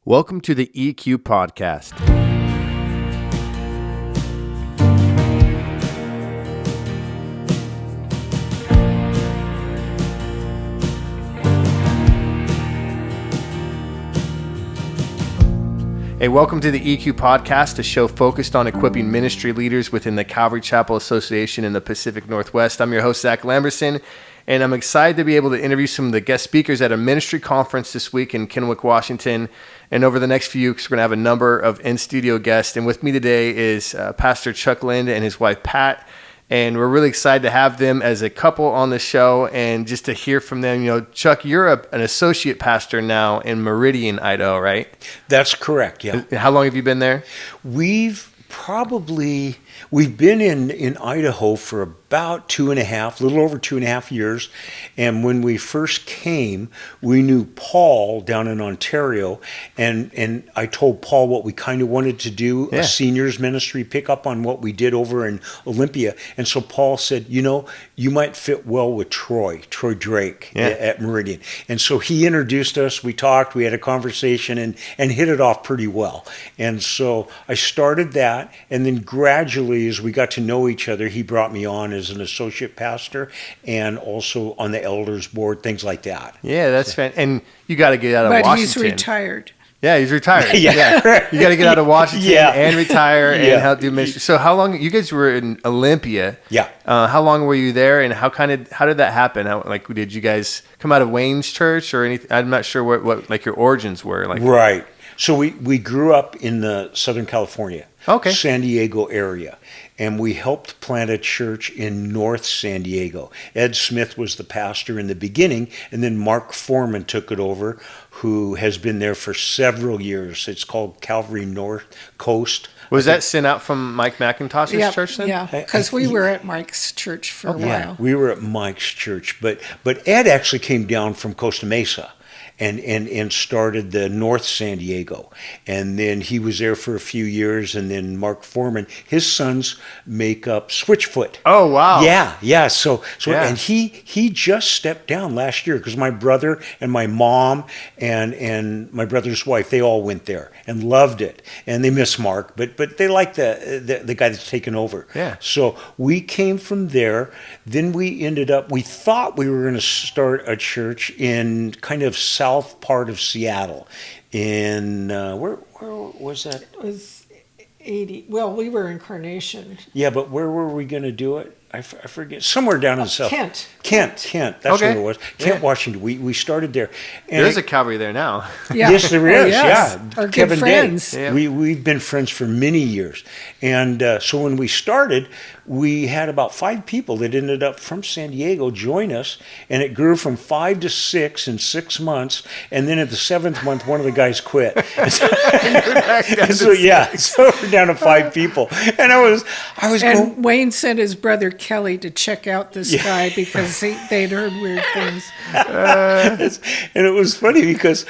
Welcome to the EQ Podcast. Hey, welcome to the EQ Podcast, a show focused on equipping ministry leaders within the Calvary Chapel Association in the Pacific Northwest. I'm your host, Zach Lamberson, and I'm excited to be able to interview some of the guest speakers at a ministry conference this week in Kennewick, Washington. And over the next few weeks, we're going to have a number of in-studio guests. And with me today is Pastor Chuck Lind and his wife, Pat. And we're really excited to have them as a couple on the show and just to hear from them. You know, Chuck, you're an associate pastor now in Meridian, Idaho, right? That's correct, yeah. How long have you been there? We've been in Idaho for about a little over 2.5 years. And when we first came, we knew Paul down in Ontario. And I told Paul what we kind of wanted to do, a seniors ministry, pick up on what we did over in Olympia. And so Paul said, you know, you might fit well with Troy Drake at Meridian. And so he introduced us, we talked, we had a conversation and hit it off pretty well. And so I started that, and then gradually as we got to know each other, he brought me on as an associate pastor and also on the elders board, things like that. Yeah, that's fantastic. And you got to get out of Washington. But he's retired. Yeah, he's retired. Yeah. You got to get out of Washington and retire and Yeah. help do ministry. So how long, you guys were in Olympia. Yeah. How long were you there, and how did that happen? Did you guys come out of Wayne's church or anything? I'm not sure what like your origins were. Right. So we grew up in the Southern California, San Diego area, and we helped plant a church in North San Diego. Ed Smith was the pastor in the beginning, and then Mark Foreman took it over, who has been there for several years. It's called Calvary North Coast. Was that sent out from Mike McIntosh's church then? Yeah, because we were at Mike's church for a while. Yeah, we were at Mike's church, but Ed actually came down from Costa Mesa and started the North San Diego. And then he was there for a few years, and then Mark Foreman, his sons make up Switchfoot. Oh, wow. Yeah. So and he just stepped down last year because my brother and my mom and my brother's wife, they all went there and loved it. And they miss Mark, but they like the guy that's taken over. Yeah. So we came from there. Then we thought we were going to start a church in kind of south part of Seattle. In where was that? It was 80. Well, we were in Carnation. Yeah, but where were we going to do it? I forget. Somewhere down in the south. Kent. That's where it was. Kent, Washington. We started there. And There's a Calvary there now. Yeah. Yes, there is. Yes. Yeah, Our Kevin good friends. Day. Yeah. We've been friends for many years, and so when we started, we had about 5 people that ended up from San Diego join us, and it grew from 5 to 6 in 6 months, and then at the 7th month, one of the guys quit. So we're down to 5 people, and I was And Wayne sent his brother Kelly to check out this guy because they'd heard weird things. And it was funny because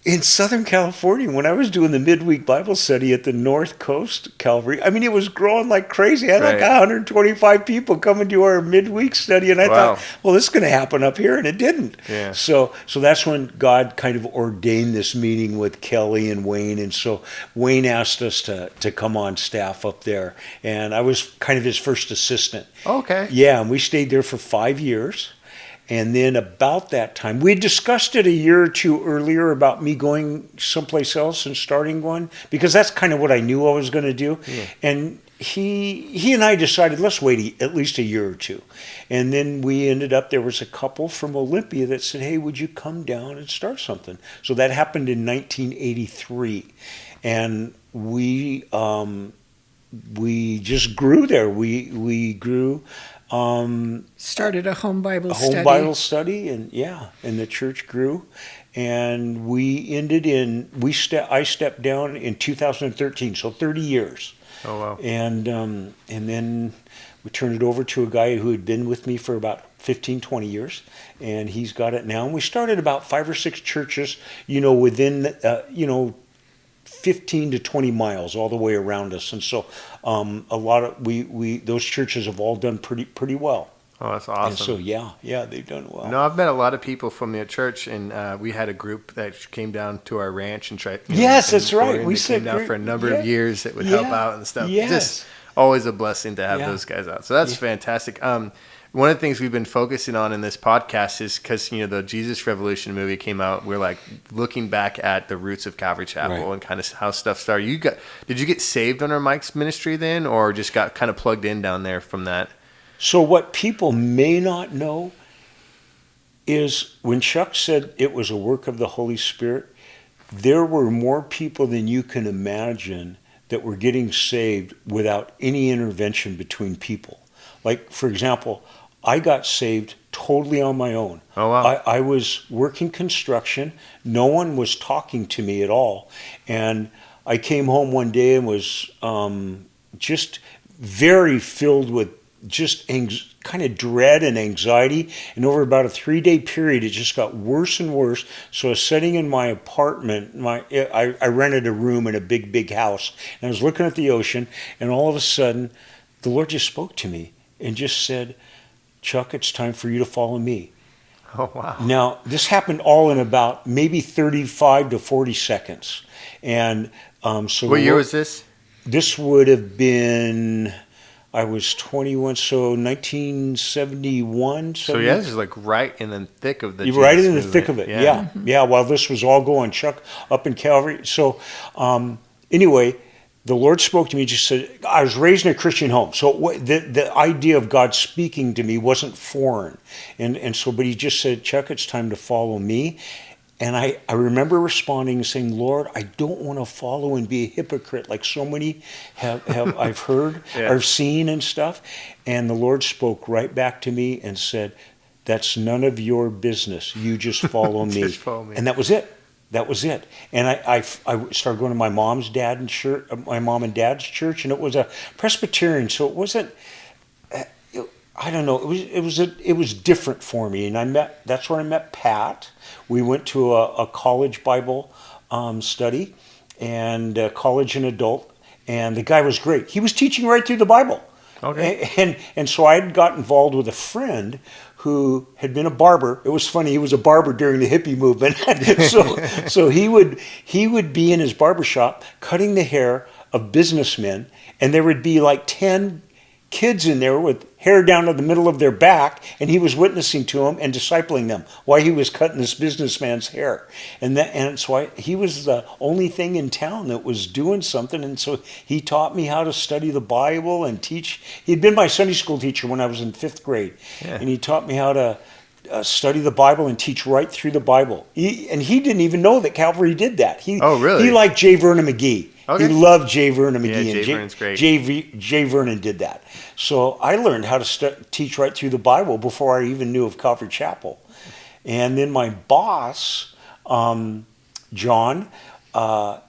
in Southern California, when I was doing the midweek Bible study at the North Coast Calvary, I mean, it was growing like crazy. I had like 125 people coming to our midweek study, and I thought, well, this is going to happen up here, and it didn't. Yeah. So that's when God kind of ordained this meeting with Kelly and Wayne, and so Wayne asked us to come on staff up there, and I was kind of his first assistant. Okay. Yeah, and we stayed there for 5 years. And then about that time, we had discussed it a year or two earlier about me going someplace else and starting one, because that's kind of what I knew I was going to do. Yeah. And he and I decided, let's wait at least a year or two. And then we ended up, there was a couple from Olympia that said, hey, would you come down and start something? So that happened in 1983. And we just grew there. We grew. Started a home Bible study, and the church grew, and we ended I stepped down in 2013, so 30 years. Oh wow! And then we turned it over to a guy who had been with me for about 15, 20 years, and he's got it now. And we started about 5 or 6 churches, within 15 to 20 miles all the way around us, and so a lot of we those churches have all done pretty well. Oh, that's awesome. And so, yeah, they've done well. No, I've met a lot of people from the church, and we had a group that came down to our ranch and tried. Yes, that's right. We came down for a number of years that would help out and stuff. Yes. Just always a blessing to have those guys out. So that's fantastic. One of the things we've been focusing on in this podcast is because the Jesus Revolution movie came out. We're like looking back at the roots of Calvary Chapel and kind of how stuff started. Did you get saved under Mike's ministry then, or just got kind of plugged in down there from that? So what people may not know is when Chuck said it was a work of the Holy Spirit, there were more people than you can imagine that were getting saved without any intervention between people. Like, for example, I got saved totally on my own. Oh, wow. I was working construction. No one was talking to me at all. And I came home one day and was just very filled with just kind of dread and anxiety. And over about a 3-day period, it just got worse and worse. So I was sitting in my apartment. I rented a room in a big house. And I was looking at the ocean. And all of a sudden, the Lord just spoke to me and just said, Chuck, it's time for you to follow me. Oh, wow. Now, this happened all in about maybe 35 to 40 seconds. And so what year was this? This would have been, I was 21, so 1971. So yeah, this is like right in the thick of the You're right in the movement. thick of it, yeah. While this was all going, Chuck up in Calvary. So anyway, the Lord spoke to me, just said, I was raised in a Christian home. So the idea of God speaking to me wasn't foreign. And so, but he just said, Chuck, it's time to follow me. And I remember responding and saying, Lord, I don't want to follow and be a hypocrite like so many have I've heard or seen and stuff. And the Lord spoke right back to me and said, that's none of your business. You just follow me. Just follow me. And that was it. That was it. And I started going to my mom and dad's church, and it was a Presbyterian, so it wasn't. I don't know. It was different for me, and that's where I met Pat. We went to a college Bible study, and college and adult, and the guy was great. He was teaching right through the Bible. Okay. And so I had got involved with a friend who had been a barber. It was funny, he was a barber during the hippie movement. so he would be in his barbershop cutting the hair of businessmen, and there would be like 10 kids in there with hair down to the middle of their back, and he was witnessing to them and discipling them while he was cutting this businessman's hair. And so he was the only thing in town that was doing something, and so he taught me how to study the Bible and teach. He'd been my Sunday school teacher when I was in 5th grade, and he taught me how to study the Bible and teach right through the Bible. And he didn't even know that Calvary did that. Oh, really? He liked J. Vernon McGee. Okay. He loved J. Vernon McGee. Yeah, J. Vernon's great. J. Vernon did that. So I learned how to teach right through the Bible before I even knew of Calvary Chapel. And then my boss, John,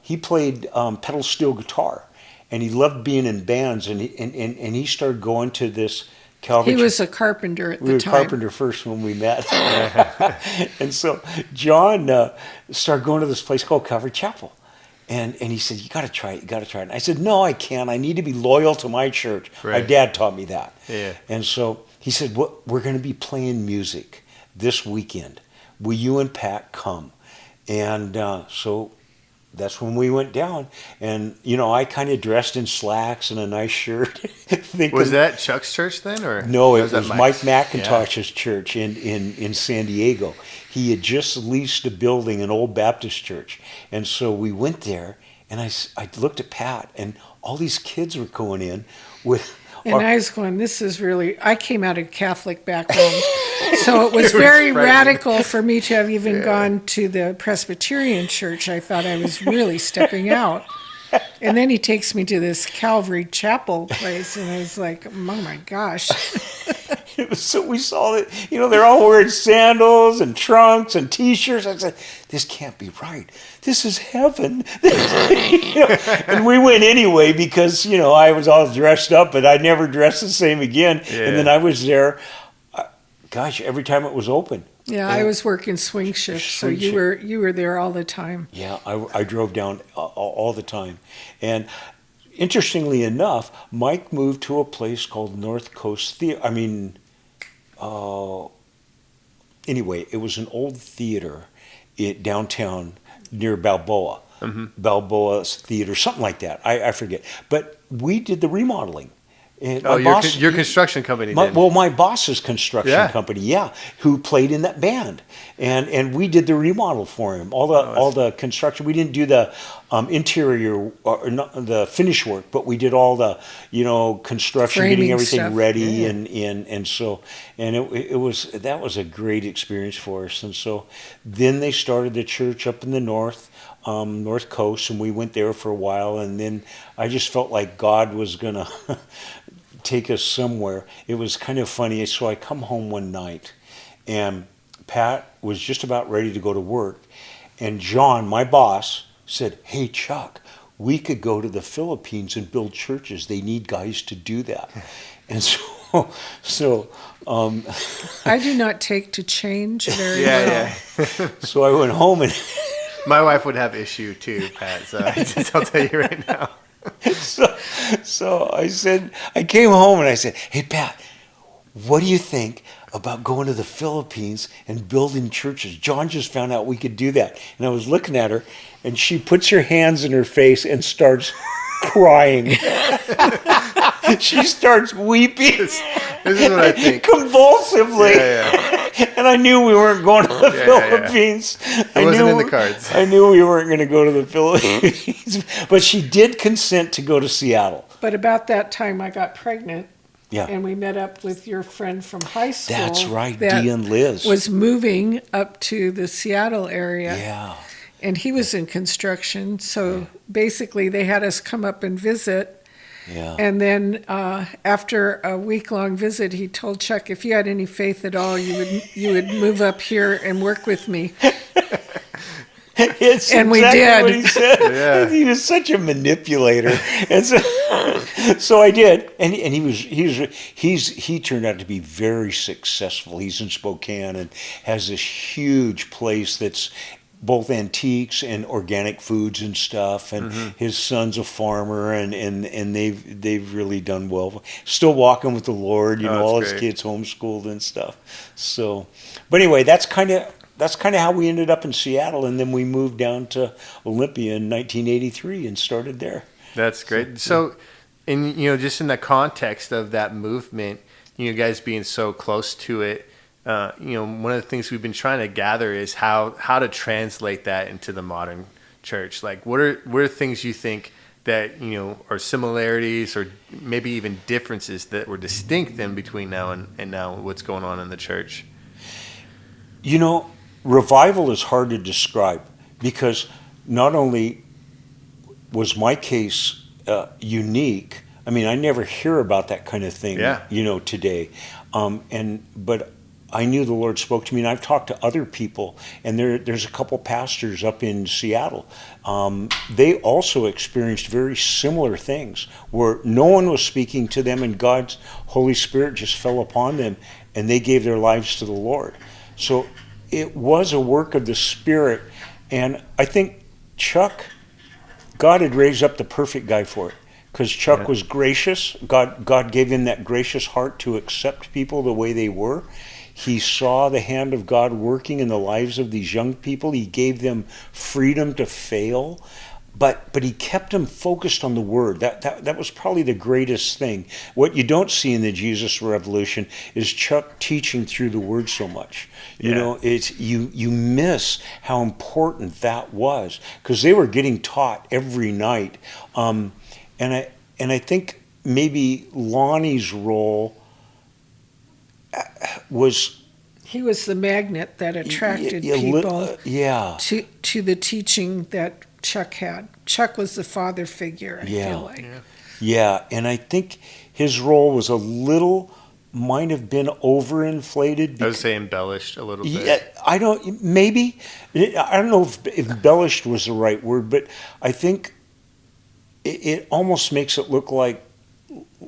he played pedal steel guitar, and he loved being in bands, and he started going to this Calvary. He was a carpenter at the time. We were carpenter first when we met. And so John started going to this place called Calvary Chapel. And he said, you got to try it. And I said, no, I can't. I need to be loyal to my church. Right. My dad taught me that. Yeah. And so he said, we're going to be playing music this weekend. Will you and Pat come? And so that's when we went down. And, I kind of dressed in slacks and a nice shirt. Was that Chuck's church then? Or no, it was Mike McIntosh's church in San Diego. He had just leased a building, an old Baptist church. And so we went there, and I looked at Pat, and all these kids were going in with... And I was going, this is really... I came out of Catholic background, so it was very radical for me to have even gone to the Presbyterian church. I thought I was really stepping out. And then he takes me to this Calvary Chapel place, and I was like, oh my gosh. So we saw that, they're all wearing sandals and trunks and T-shirts. I said, this can't be right. This is heaven. And we went anyway because, I was all dressed up, but I never dressed the same again. Yeah. And then I was there, every time it was open. Yeah, I was working swing shift, so you were there all the time. Yeah, I drove down all the time. And interestingly enough, Mike moved to a place called North Coast Theater. anyway, it was an old theater downtown near Balboa. Balboa's Theater, something like that. I forget. But we did the remodeling. And your construction company did. Well, my boss's construction company, who played in that band. And we did the remodel for him. All the construction. We didn't do the interior or not the finish work, but we did all the, construction, Framing getting everything stuff. ready that was a great experience for us. And so then they started the church up in the north coast, and we went there for a while, and then I just felt like God was gonna take us somewhere. It was kind of funny. So I come home one night, and Pat was just about ready to go to work, and John, my boss, said, "Hey, Chuck, we could go to the Philippines and build churches. They need guys to do that." And so I do not take to change very well. So I went home and my wife would have issue too, Pat. So I'll tell you right now. So I came home and I said, "Hey, Pat, what do you think about going to the Philippines and building churches? John just found out we could do that." And I was looking at her, and she puts her hands in her face and starts crying. She starts weeping. This is what I think. Convulsively. And I knew we weren't going to the Philippines. It wasn't in the cards. I knew we weren't going to go to the Philippines. But she did consent to go to Seattle. But about that time, I got pregnant. Yeah. And we met up with your friend from high school. That's right, that Dee and Liz. was moving up to the Seattle area. Yeah. And he was in construction. So basically, they had us come up and visit. Yeah. And then after a week-long visit, he told Chuck, if you had any faith at all, you would move up here and work with me. It's and exactly we did. What he said. He was such a manipulator, and so I did. And he turned out to be very successful. He's in Spokane and has this huge place that's both antiques and organic foods and stuff, and his son's a farmer, and they've really done well. Still walking with the Lord, all his kids homeschooled and stuff. So, but anyway, that's kind of how we ended up in Seattle, and then we moved down to Olympia in 1983 and started there. That's great. So, just in the context of that movement, you guys being so close to it. One of the things we've been trying to gather is how to translate that into the modern church. Like, what are things you think that are similarities or maybe even differences that were distinct then between now and now what's going on in the church? Revival is hard to describe because not only was my case unique. I mean, I never hear about that kind of thing, today. But I knew the Lord spoke to me, and I've talked to other people, and there's a couple pastors up in Seattle. They also experienced very similar things where no one was speaking to them, and God's Holy Spirit just fell upon them, and they gave their lives to the Lord. So it was a work of the Spirit, and I think God had raised up the perfect guy for it. Because Chuck was gracious. God gave him that gracious heart to accept people the way they were. He saw the hand of God working in the lives of these young people. He gave them freedom to fail, but he kept them focused on the Word. That was probably the greatest thing. What you don't see in the Jesus Revolution is Chuck teaching through the Word so much. It's you miss how important that was because they were getting taught every night. And I think maybe Lonnie's role was... He was the magnet that attracted people to the teaching that Chuck had. Chuck was the father figure, I feel like. Yeah, and I think his role was might have been overinflated. I would say embellished a little bit. Yeah, I don't know if embellished was the right word, but I think it almost makes it look like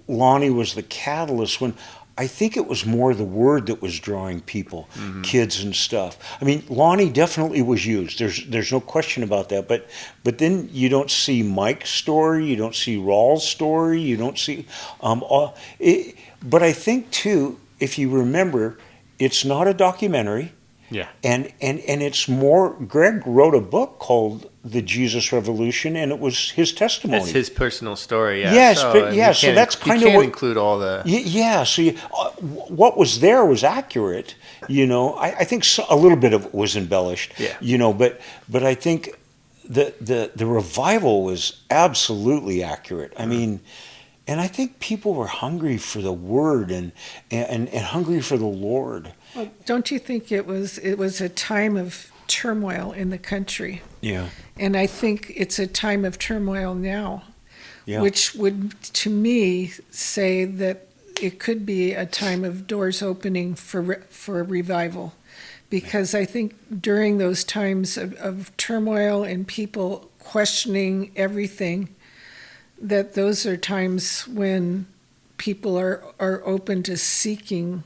Lonnie was the catalyst when I think it was more the Word that was drawing people, kids and stuff. I mean, Lonnie definitely was used. There's no question about that. But then you don't see Mike's story, you don't see Rawls' story, you don't see. But I think too, if you remember, it's not a documentary. Yeah. And it's more, Greg wrote a book called The Jesus Revolution, and it was his testimony. It's his personal story, yeah. Yes, so, but yeah, so that's kind of what... include all the... Yeah, so what was there was accurate, I think a little bit of it was embellished, but I think the revival was absolutely accurate. I mean, and I think people were hungry for the word and hungry for the Lord. Well, don't you think it was a time of turmoil in the country? Yeah. And I think it's a time of turmoil now, which would, to me, say that it could be a time of doors opening for a revival. Because I think during those times of turmoil and people questioning everything, that those are times when people are open to seeking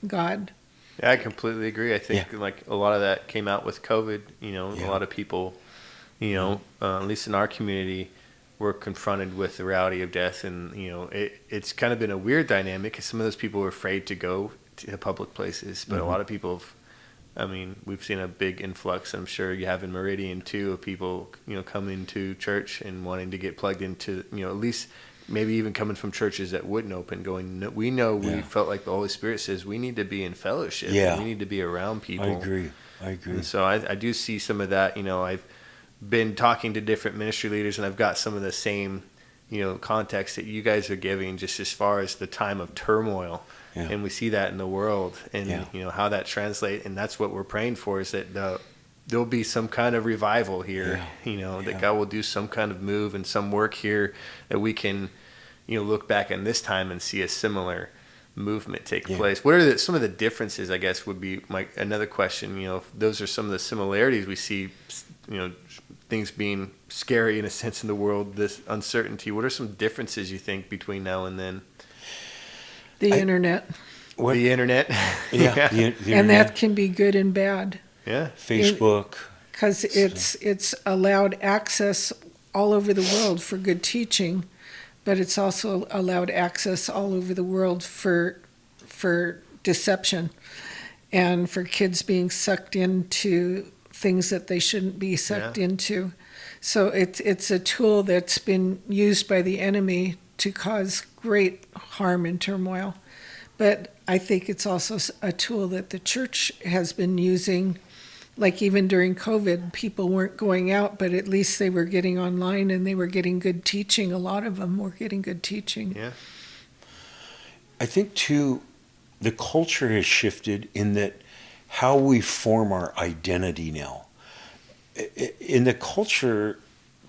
God. Yeah, I completely agree. I think like a lot of that came out with COVID. A lot of people, at least in our community, were confronted with the reality of death, and it's kind of been a weird dynamic because some of those people were afraid to go to public places, but a lot of people we've seen a big influx. I'm sure you have in Meridian too, of people coming to church and wanting to get plugged into at least. Maybe even coming from churches that wouldn't open, we felt like the Holy Spirit says we need to be in fellowship. Yeah. We need to be around people. I agree. And so I do see some of that. I've been talking to different ministry leaders, and I've got some of the same, context that you guys are giving, just as far as the time of turmoil. Yeah. And we see that in the world, and how that translates. And that's what we're praying for, is that there'll be some kind of revival here, that God will do some kind of move and some work here that we can, look back in this time and see a similar movement take place. What are some of the differences, I guess, would be another question. If those are some of the similarities we see, things being scary in a sense in the world, this uncertainty. What are some differences you think between now and then? The internet. What? The internet. Yeah. The and internet. That can be good and bad. Yeah. Facebook. Because it's allowed access all over the world for good teaching, but it's also allowed access all over the world for deception and for kids being sucked into things that they shouldn't be sucked into. So it's a tool that's been used by the enemy to cause great harm and turmoil. But I think it's also a tool that the church has been using. Like even during COVID, people weren't going out, but at least they were getting online and they were getting good teaching. A lot of them were getting good teaching. Yeah. I think, too, the culture has shifted in that how we form our identity now. In the culture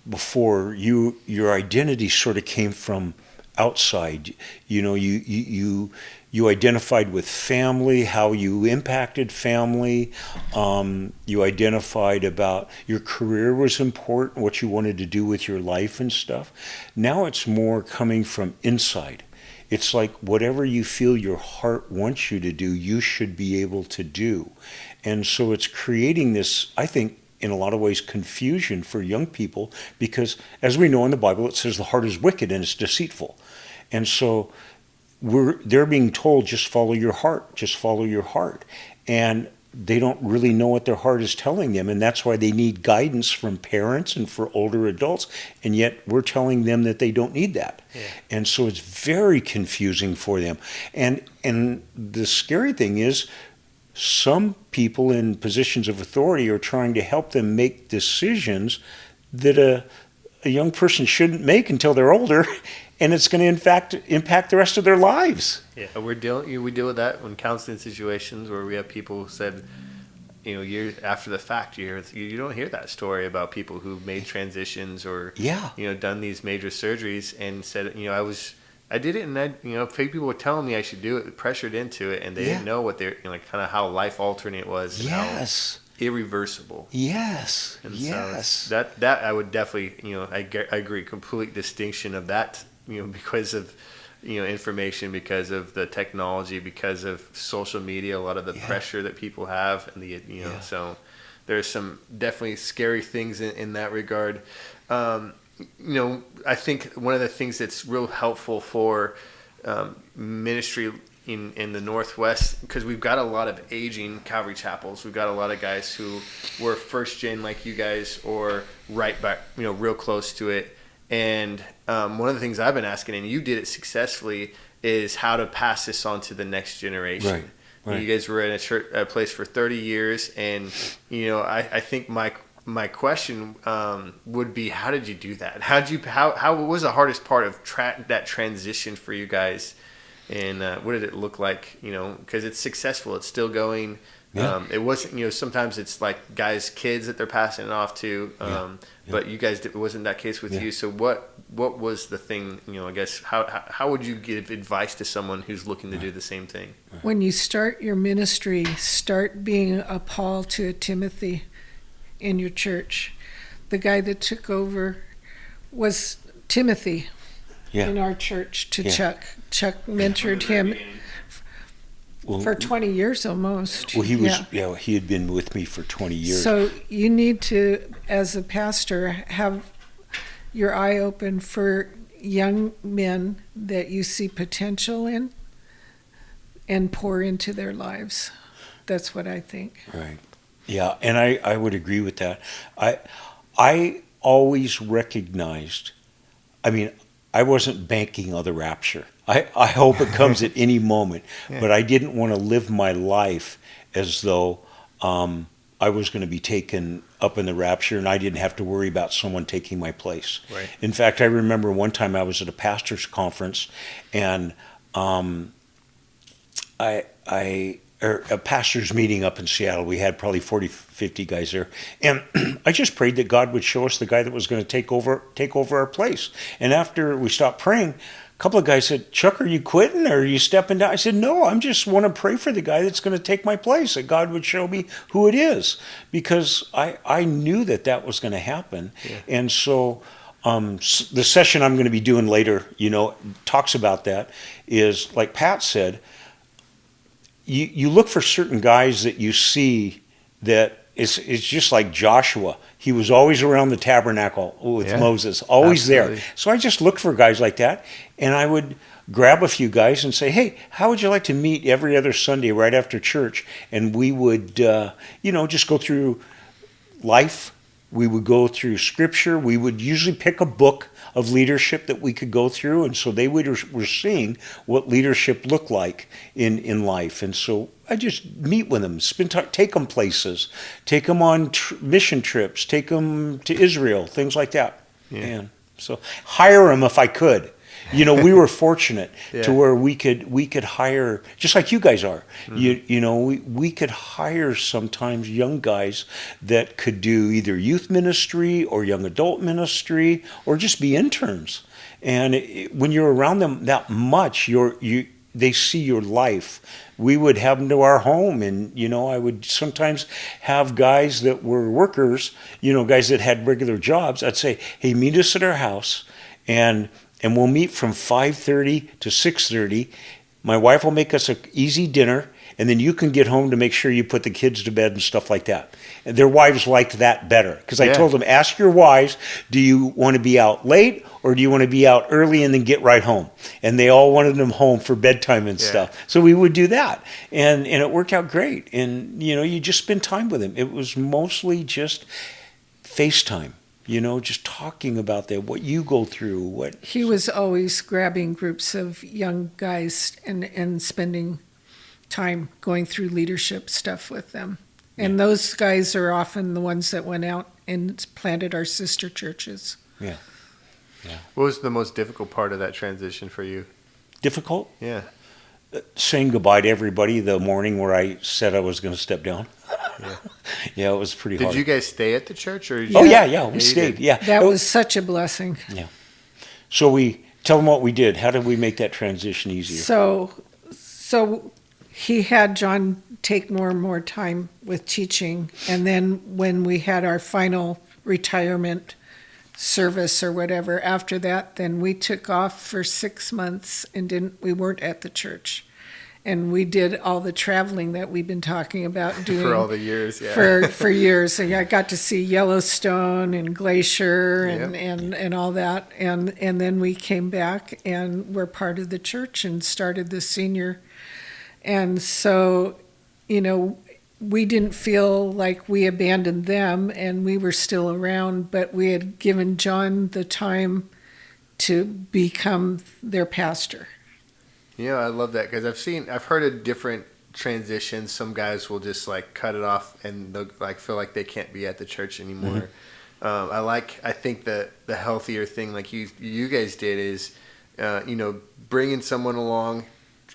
before, your identity sort of came from outside. You identified with family, how you impacted family. You identified about your career was important, what you wanted to do with your life and stuff. Now it's more coming from inside. It's like whatever you feel your heart wants you to do, you should be able to do. And so it's creating this, I think, in a lot of ways, confusion for young people, because as we know in the Bible, it says the heart is wicked and it's deceitful. And so they're being told, just follow your heart, just follow your heart. And they don't really know what their heart is telling them. And that's why they need guidance from parents and for older adults. And yet we're telling them that they don't need that. Yeah. And so it's very confusing for them. And the scary thing is, some people in positions of authority are trying to help them make decisions that a young person shouldn't make until they're older. And it's going to, in fact, impact the rest of their lives. Yeah, we deal with that in counseling situations where we have people who said, years after the fact, you don't hear that story about people who made transitions or, done these major surgeries and said, I did it, and people were telling me I should do it, pressured into it, and they didn't know what they're, kind of how life altering it was. Yes. Irreversible. Yes. And yes. So that I would definitely, I agree, complete distinction of that. Because of, information, because of the technology, because of social media, a lot of the pressure that people have, and so there's some definitely scary things in that regard. I think one of the things that's real helpful for ministry, in the Northwest, because we've got a lot of aging Calvary chapels. We've got a lot of guys who were first gen like you guys, or right back, real close to it. And one of the things I've been asking, and you did it successfully, is how to pass this on to the next generation. Right. You guys were in a place for 30 years, and I think my question would be, how did you do that? How what was the hardest part of that transition for you guys, and what did it look like? Because it's successful, it's still going. Yeah. It wasn't, sometimes it's like guys' kids that they're passing it off to, but you guys, it wasn't that case with you. So what was the thing, I guess, how would you give advice to someone who's looking to do the same thing? When you start your ministry, start being a Paul to a Timothy in your church. The guy that took over was Timothy in our church to Chuck. Chuck mentored him for 20 years almost. Well, he had been with me for 20 years. So you need to, as a pastor, have your eye open for young men that you see potential in and pour into their lives. That's what I think. Right. Yeah, and I would agree with that. I always recognized, I wasn't banking on the rapture. I hope it comes at any moment, but I didn't want to live my life as though I was going to be taken up in the rapture and I didn't have to worry about someone taking my place. Right. In fact, I remember one time I was at a pastor's conference, and a pastor's meeting up in Seattle. We had probably 40, 50 guys there. And I just prayed that God would show us the guy that was going to take over our place. And after we stopped praying, a couple of guys said, "Chuck, are you quitting or are you stepping down?" I said, "No, I just want to pray for the guy that's going to take my place, that God would show me who it is." Because I knew that was going to happen. Yeah. And so the session I'm going to be doing later, talks about that, is like Pat said, you look for certain guys that you see that it's just like Joshua. He was always around the tabernacle with Moses, always there. So I just looked for guys like that, and I would grab a few guys and say, "Hey, how would you like to meet every other Sunday right after church?" And we would, just go through life. We would go through scripture. We would usually pick a book of leadership that we could go through, and so they were seeing what leadership looked like in life. And so I just meet with them, take them places, take them on mission trips, take them to Israel, things like that. Yeah. And so hire them if I could. We were fortunate to where we could hire, just like you guys are. Mm-hmm. We could hire sometimes young guys that could do either youth ministry or young adult ministry or just be interns. And when you're around them that much, they see your life. We would have them to our home, and I would sometimes have guys that were workers, guys that had regular jobs. I'd say, "Hey, meet us at our house, and we'll meet from 5:30 to 6:30. My wife will make us an easy dinner, and then you can get home to make sure you put the kids to bed and stuff like that." And their wives liked that better, because I told them, "Ask your wives, do you want to be out late or do you want to be out early and then get right home?" And they all wanted them home for bedtime and stuff. So we would do that, and it worked out great. And you just spend time with them. It was mostly just FaceTime. Just talking about what you go through. He was always grabbing groups of young guys and spending time going through leadership stuff with them. And those guys are often the ones that went out and planted our sister churches. Yeah. What was the most difficult part of that transition for you? Difficult? Yeah. Saying goodbye to everybody the morning where I said I was going to step down. Yeah, it was pretty hard. Did you guys stay at the church? Or we stayed. Yeah, that was such a blessing. Yeah. So we tell them what we did. How did we make that transition easier? So he had John take more and more time with teaching, and then when we had our final retirement service or whatever after that, then we took off for 6 months and we weren't at the church. And we did all the traveling that we've been talking about doing for all the years, for years. And I got to see Yellowstone and Glacier and all that. And then we came back and were part of the church and started the senior And so, we didn't feel like we abandoned them and we were still around, but we had given John the time to become their pastor. Yeah, I love that because I've heard of different transitions. Some guys will just like cut it off and they'll like feel like they can't be at the church anymore. I think that the healthier thing like you guys did is, bringing someone along,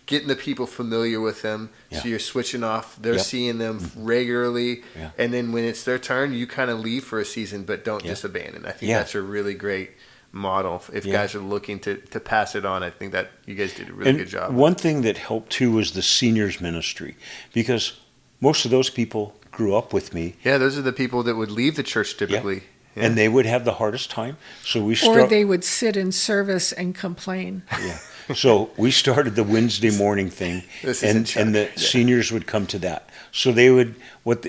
getting the people familiar with them. Yeah. So you're switching off. They're seeing them regularly. Yeah. And then when it's their turn, you kind of leave for a season, but don't just abandon. I think that's a really great model. If guys are looking to pass it on, I think that you guys did a really good job. One thing that helped too was the seniors ministry, because most of those people grew up with me. Yeah, those are the people that would leave the church typically. Yeah. And they would have the hardest time. So or they would sit in service and complain. Yeah. So we started the Wednesday morning thing, and the seniors would come to that. So they would,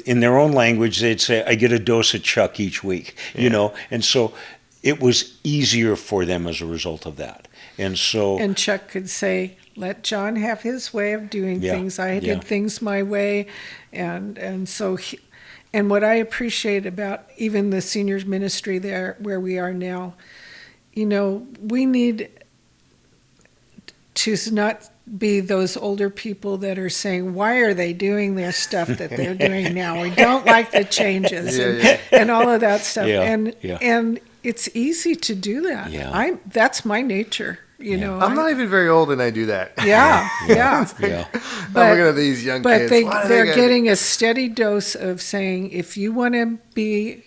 in their own language, they'd say, "I get a dose of Chuck each week," and so it was easier for them as a result of that. And Chuck could say, "Let John have his way of doing things. I did things my way," and so. And what I appreciate about even the seniors ministry there, where we are now, we need to not be those older people that are saying, why are they doing their stuff that they're doing now? We don't like the changes and all of that stuff. And it's easy to do that. Yeah. That's my nature. I'm not even very old and I do that. Yeah. But, I'm looking at these young kids. But they're getting a steady dose of saying, if you want to be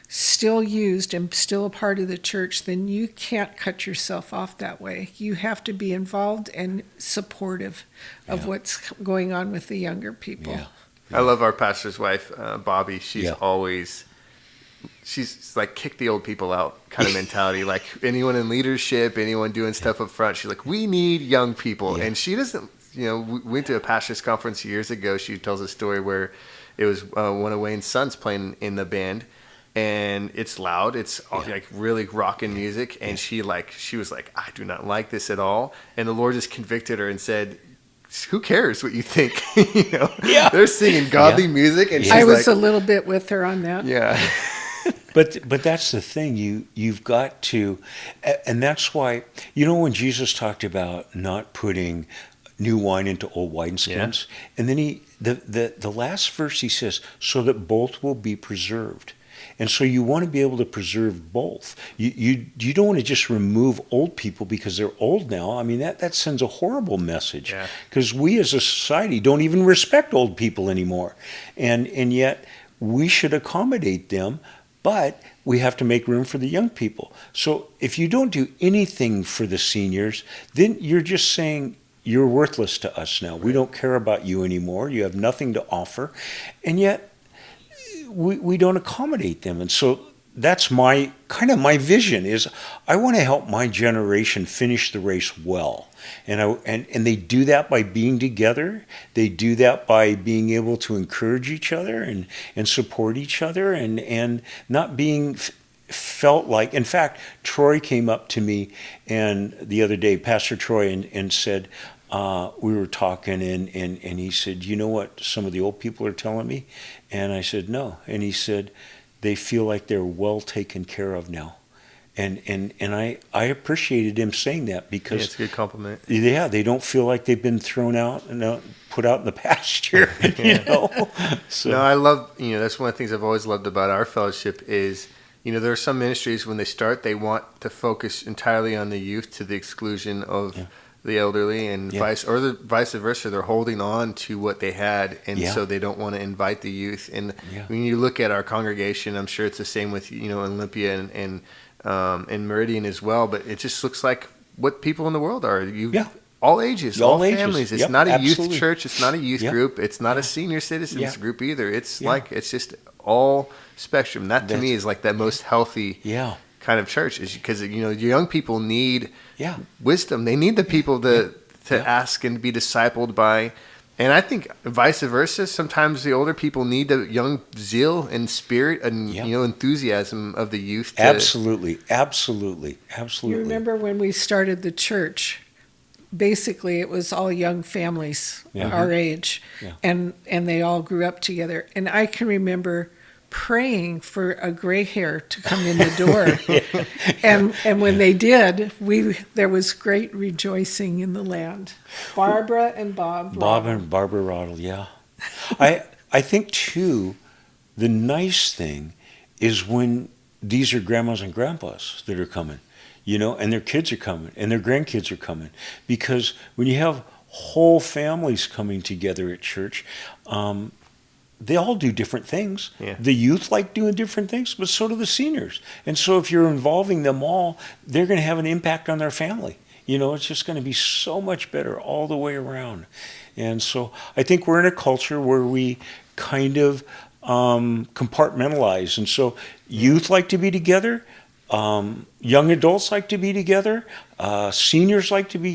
still used and still a part of the church, then you can't cut yourself off that way. You have to be involved and supportive of what's going on with the younger people. Yeah. I love our pastor's wife, Bobby. She's like kick the old people out kind of mentality. Like anyone in leadership, anyone doing stuff up front, she's like, we need young people. And she doesn't, we went to a pastor's conference years ago. She tells a story where it was one of Wayne's sons playing in the band. And it's loud. It's like really rocking music. And she was like, I do not like this at all. And the Lord just convicted her and said, who cares what you think? They're singing godly music. And I was a little bit with her on that. Yeah. But that's the thing. You've got to, and that's why, when Jesus talked about not putting new wine into old wineskins, and then the last verse he says, so that both will be preserved. And so you want to be able to preserve both. You don't want to just remove old people because they're old now. I mean, that sends a horrible message, because we as a society don't even respect old people anymore. And yet we should accommodate them, but we have to make room for the young people. So if you don't do anything for the seniors, then you're just saying, you're worthless to us now. We don't care about you anymore. You have nothing to offer. And yet, we don't accommodate them. And so that's my vision is I want to help my generation finish the race well. And they do that by being together. They do that by being able to encourage each other and support each other and not being felt like, in fact, Troy came up to me and the other day, Pastor Troy, and said, we were talking and he said, you know what some of the old people are telling me? And I said, no. And he said, they feel like they're well taken care of now. And I appreciated him saying that because it's a good compliment. Yeah, they don't feel like they've been thrown out and put out in the pasture, So no, I love, that's one of the things I've always loved about our fellowship is, there are some ministries when they start, they want to focus entirely on the youth to the exclusion of the elderly and vice versa. They're holding on to what they had, and so they don't want to invite the youth. And when you look at our congregation, I'm sure it's the same with Olympia and Meridian as well. But it just looks like what people in the world are. All ages, all families. It's not a youth church. It's not a youth group. It's not a senior citizens group either. It's it's just all spectrum. That to me is like that most healthy kind of church, is because young people need wisdom. They need the people to ask and be discipled by. And I think vice versa. Sometimes the older people need the young zeal and spirit and enthusiasm of the youth. Absolutely. You remember when we started the church? basically it was all young families our age, and they all grew up together. And I can remember praying for a gray hair to come in the door, and when they did, there was great rejoicing in the land. Barbara and Bob. Bob and Barbara Roddle, yeah. I think too, the nice thing is when these are grandmas and grandpas that are coming, and their kids are coming, and their grandkids are coming, because when you have whole families coming together at church, they all do different things. Yeah. The youth like doing different things, but so do the seniors. And so if you're involving them all, they're going to have an impact on their family. It's just going to be so much better all the way around. And so I think we're in a culture where we kind of compartmentalize. And so youth like to be together. Young adults like to be together, seniors like to be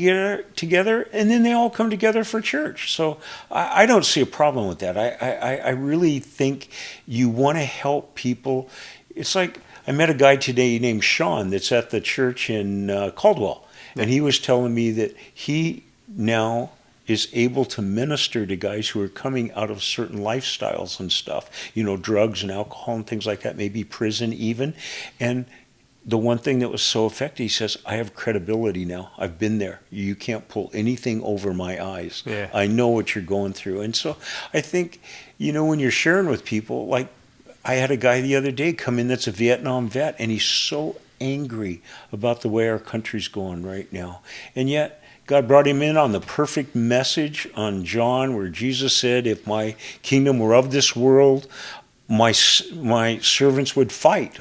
together, and then they all come together for church. So I don't see a problem with that. I really think you want to help people. It's like I met a guy today named Sean that's at the church in Caldwell, and he was telling me that he now is able to minister to guys who are coming out of certain lifestyles and stuff, drugs and alcohol and things like that, maybe prison even, and the one thing that was so effective, he says, I have credibility now. I've been there. You can't pull anything over my eyes. Yeah. I know what you're going through. And so I think, when you're sharing with people, like I had a guy the other day come in that's a Vietnam vet, and he's so angry about the way our country's going right now. And yet God brought him in on the perfect message on John, where Jesus said, if my kingdom were of this world, my servants would fight,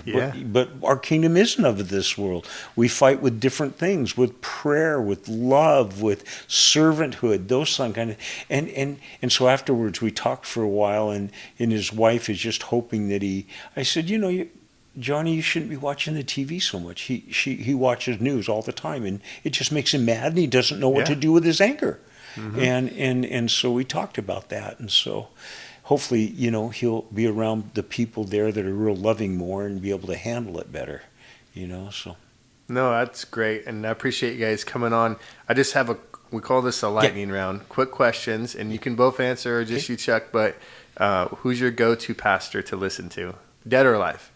but our kingdom isn't of this world. We fight with different things, with prayer, with love, with servanthood, those kind of. And so afterwards we talked for a while, and his wife is just hoping that I said, Johnny, you shouldn't be watching the TV so much. He watches news all the time, and it just makes him mad, and he doesn't know what to do with his anger. Mm-hmm. And so we talked about that, and so. Hopefully, he'll be around the people there that are real loving more and be able to handle it better, so. No, that's great. And I appreciate you guys coming on. I just have we call this a lightning round, quick questions, and you can both answer or just you, Chuck, but who's your go-to pastor to listen to, dead or alive?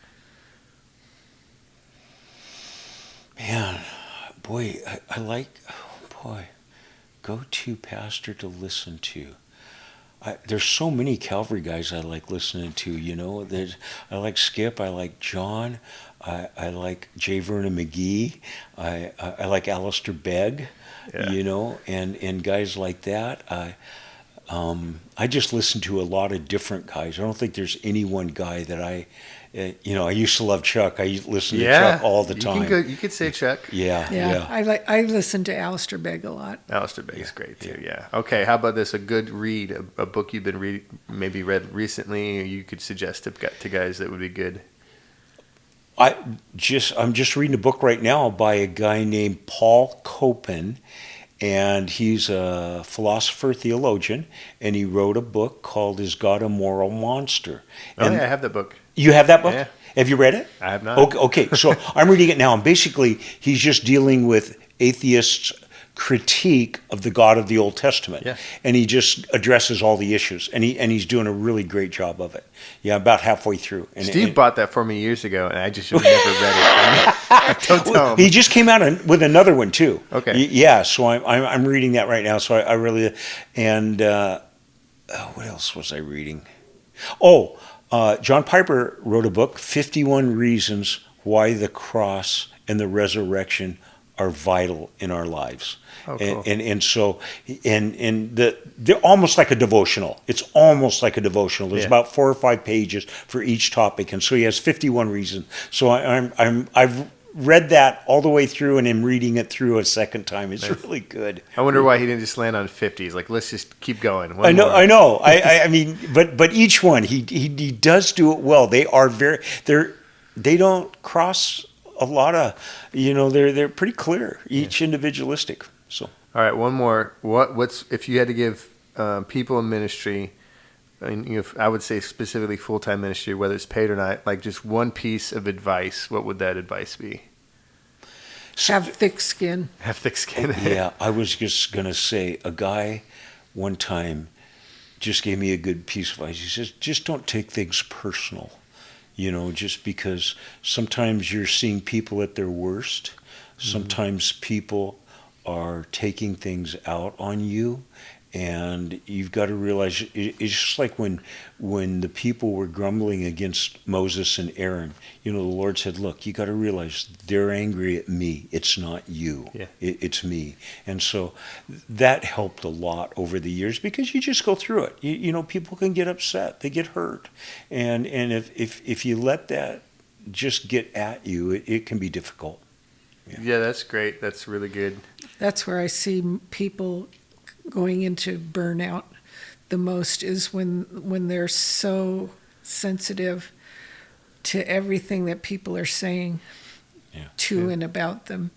Man, boy, I like, go-to pastor to listen to. There's so many Calvary guys I like listening to, I like Skip, I like John, I like J. Vernon McGee, I like Alistair Begg, and guys like that. I just listen to a lot of different guys. I don't think there's any one guy that I used to love Chuck. I listen to Chuck all the time. You could say Chuck. Yeah. I listen to Alistair Begg a lot. Alistair Begg is great too. Yeah. Okay. How about this? A good read, a book you've been read recently. Or you could suggest to guys that would be good. I'm just reading a book right now by a guy named Paul Copan. And he's a philosopher, theologian, and he wrote a book called Is God a Moral Monster? And I have that book. You have that book? Yeah. Have you read it? I have not. Okay, so I'm reading it now, and basically he's just dealing with atheists' critique of the God of the Old Testament. Yeah. And he just addresses all the issues, and he's doing a really great job of it. Yeah, about halfway through. Steve bought that for me years ago, and I just have never read it. Don't tell him. He just came out with another one too. Okay. Yeah, so I'm reading that right now. So I really what else was I reading? John Piper wrote a book, 51 Reasons Why the Cross and the Resurrection are Vital in Our Lives. Oh, cool. And so they're almost like a devotional. It's almost like a devotional. There's about 4 or 5 pages for each topic, and so he has 51 reasons. So I've read that all the way through, and am reading it through a second time. It's really good. I wonder why he didn't just land on 50. He's like, let's just keep going. I know. I mean, but each one he does do it well. They are they don't cross a lot of, they're pretty clear, each individualistic. So, all right, one more. What's if you had to give people in ministry, and I would say specifically full-time ministry, whether it's paid or not, like just one piece of advice, what would that advice be? Have thick skin. Have thick skin. Yeah, I was just going to say, a guy one time just gave me a good piece of advice. He says, just don't take things personal. Just because sometimes you're seeing people at their worst. Sometimes people are taking things out on you. And you've got to realize, it's just like when the people were grumbling against Moses and Aaron, the Lord said, look, you got to realize they're angry at me. It's not you. Yeah. It's me. And so that helped a lot over the years, because you just go through it. People can get upset. They get hurt. And if you let that just get at you, it can be difficult. Yeah, that's great. That's really good. That's where I see people going into burnout the most, is when they're so sensitive to everything that people are saying to and about them.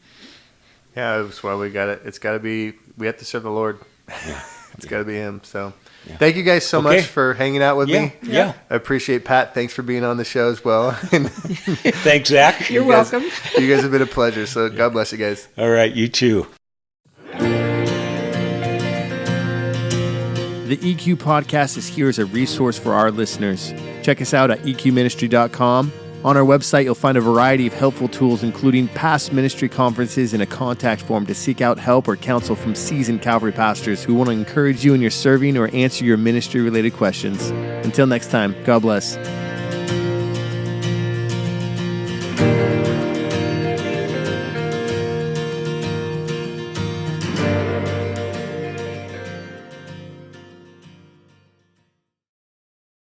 Yeah, that's why we got it. It's got to be, we have to serve the Lord. Yeah. It's got to be him. So thank you guys so much for hanging out with me. Yeah. I appreciate Pat. Thanks for being on the show as well. Thanks, Zach. You're welcome. You guys have been a pleasure. So God bless you guys. All right, you too. The EQ podcast is here as a resource for our listeners. Check us out at eqministry.com. On our website, you'll find a variety of helpful tools, including past ministry conferences and a contact form to seek out help or counsel from seasoned Calvary pastors who want to encourage you in your serving or answer your ministry-related questions. Until next time, God bless.